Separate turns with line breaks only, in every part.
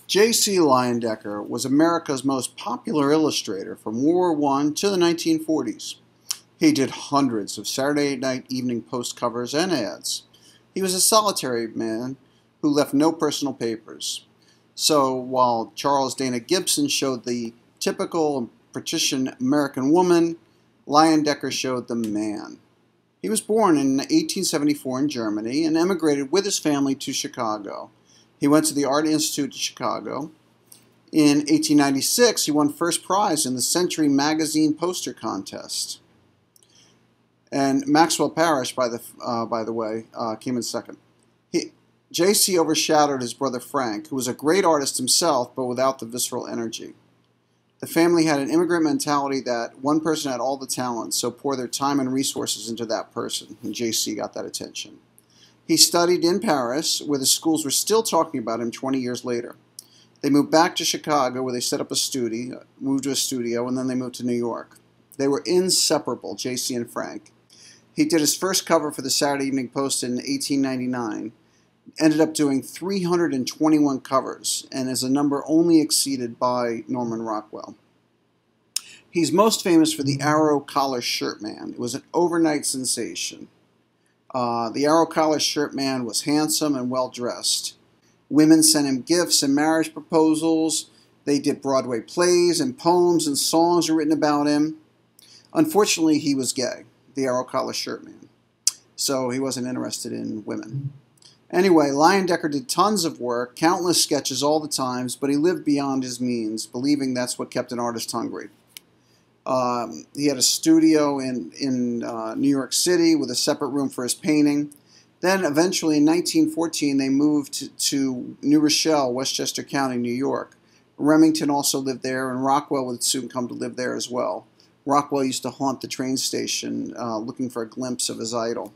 JC Leyendecker was America's most popular illustrator from World War I to the 1940s. He did hundreds of Saturday Night Evening Post covers and ads. He was a solitary man who left no personal papers. So while Charles Dana Gibson showed the typical patrician American woman, Leyendecker showed the man. He was born in 1874 in Germany and emigrated with his family to Chicago. He went to the Art Institute in Chicago. In 1896, he won first prize in the Century Magazine poster contest. And Maxwell Parrish, by the way, came in second. J.C. overshadowed his brother Frank, who was a great artist himself, but without the visceral energy. The family had an immigrant mentality that one person had all the talent, so pour their time and resources into that person, and J.C. got that attention. He studied in Paris, where the schools were still talking about him 20 years later. They moved back to Chicago, where they set up a studio, and then they moved to New York. They were inseparable, J.C. and Frank. He did his first cover for the Saturday Evening Post in 1899, ended up doing 321 covers, and is a number only exceeded by Norman Rockwell. He's most famous for the Arrow Collar Shirt Man. It was an overnight sensation. The Arrow Collar Shirt Man was handsome and well-dressed. Women sent him gifts and marriage proposals. They did Broadway plays, and poems and songs were written about him. Unfortunately, he was gay, the Arrow Collar Shirt Man, so he wasn't interested in women. Anyway, Leyendecker did tons of work, countless sketches all the times, but he lived beyond his means, believing that's what kept an artist hungry. He had a studio in New York City with a separate room for his painting. Then eventually in 1914 they moved to New Rochelle, Westchester County, New York. Remington also lived there, and Rockwell would soon come to live there as well. Rockwell used to haunt the train station looking for a glimpse of his idol.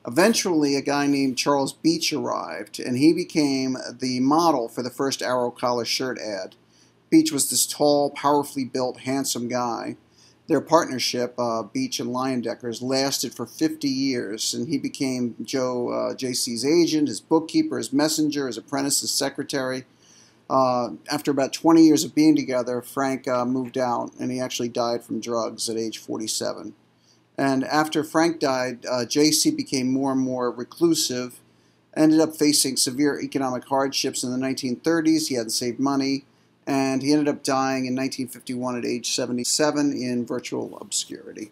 Eventually a guy named Charles Beach arrived, and he became the model for the first Arrow Collar shirt ad. Beach was this tall, powerfully built, handsome guy. Their partnership, Beach and Leyendecker's, lasted for 50 years, and he became J.C.'s agent, his bookkeeper, his messenger, his apprentice, his secretary. After about 20 years of being together, Frank moved out, and he actually died from drugs at age 47. And after Frank died, J.C. became more and more reclusive, ended up facing severe economic hardships in the 1930s. He hadn't saved money, and he ended up dying in 1951 at age 77 in virtual obscurity.